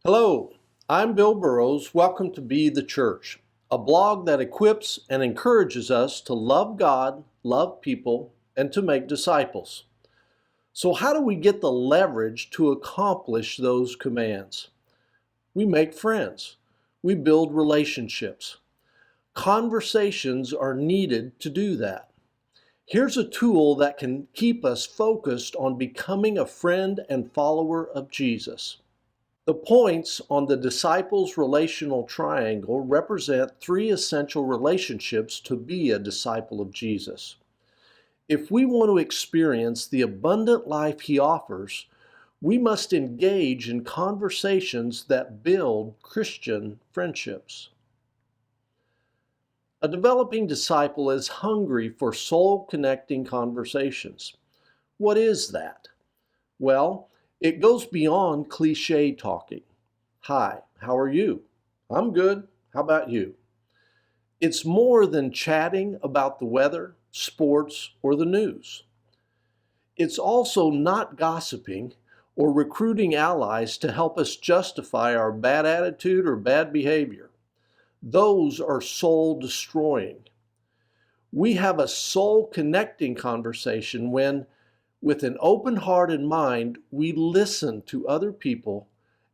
Hello, I'm Bill Burrows. Welcome to Be the Church, a blog that equips and encourages us to love God, love people, and to make disciples. So, how do we get the leverage to accomplish those commands? We make friends, we build relationships. Conversations are needed to do that. Here's a tool that can keep us focused on becoming a friend and follower of Jesus. The points on the disciples' relational triangle represent three essential relationships to be a disciple of Jesus. If we want to experience the abundant life he offers, we must engage in conversations that build Christian friendships. A developing disciple is hungry for soul-connecting conversations. What is that? Well, it goes beyond cliche talking. Hi, how are you? I'm good. How about you? It's more than chatting about the weather, sports, or the news. It's also not gossiping or recruiting allies to help us justify our bad attitude or bad behavior. Those are soul destroying. We have a soul connecting conversation when, with an open heart and mind, we listen to other people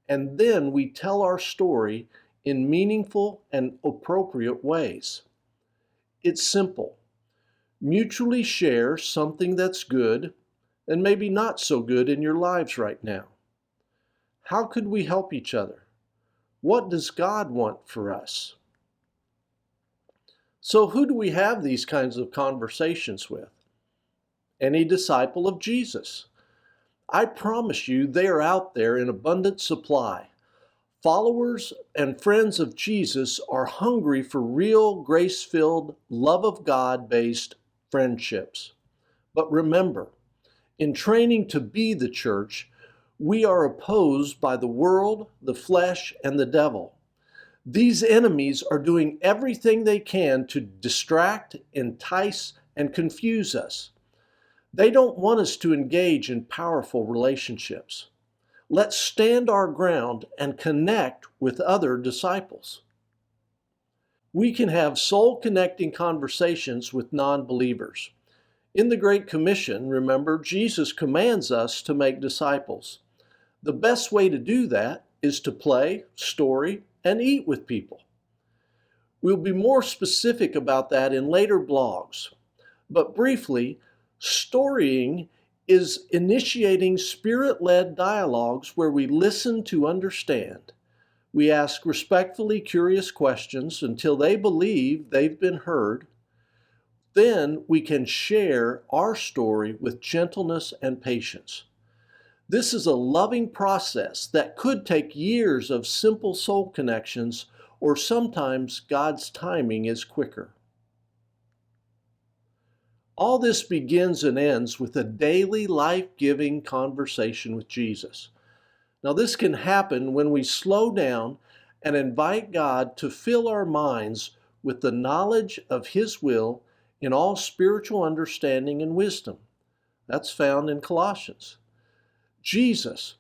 and then we tell our story in meaningful and appropriate ways. It's simple. Mutually share something that's good and maybe not so good in your lives right now. How could we help each other? What does God want for us? So, who do we have these kinds of conversations with? Any disciple of Jesus. I promise you they are out there in abundant supply. Followers and friends of Jesus are hungry for real, grace-filled, love of God-based friendships. But remember, in training to be the church, we are opposed by the world, the flesh, and the devil. These enemies are doing everything they can to distract, entice, and confuse us. They don't want us to engage in powerful relationships. Let's stand our ground and connect with other disciples. We can have soul-connecting conversations with non-believers. In the Great Commission, remember, Jesus commands us to make disciples. The best way to do that is to play, story, and eat with people. We'll be more specific about that in later blogs. But briefly, storying is initiating spirit-led dialogues where we listen to understand. We ask respectfully curious questions until they believe they've been heard. Then we can share our story with gentleness and patience. This is a loving process that could take years of simple soul connections, or sometimes God's timing is quicker. All this begins and ends with a daily life-giving conversation with Jesus. Now, this can happen when we slow down and invite God to fill our minds with the knowledge of His will in all spiritual understanding and wisdom. That's found in Colossians. Jesus,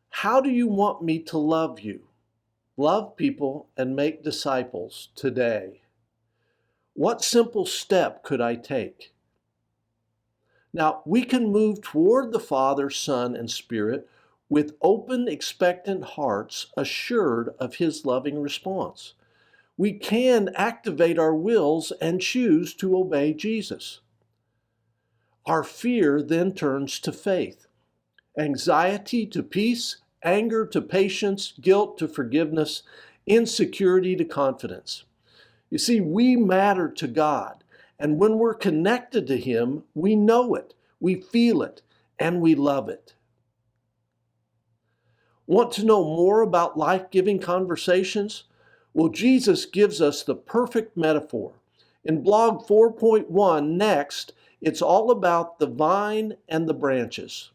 how do you want me to love you? Love people and make disciples today. What simple step could I take? Now, we can move toward the Father, Son, and Spirit with open, expectant hearts, assured of His loving response. We can activate our wills and choose to obey Jesus. Our fear then turns to faith, anxiety to peace, anger to patience, guilt to forgiveness, insecurity to confidence. You see, we matter to God. And when we're connected to Him, we know it, we feel it, and we love it. Want to know more about life-giving conversations? Well, Jesus gives us the perfect metaphor. In blog 4.1 next, it's all about the vine and the branches.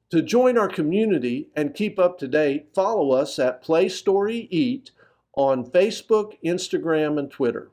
To join our community and keep up to date, follow us at Play Story Eat on Facebook, Instagram, and Twitter.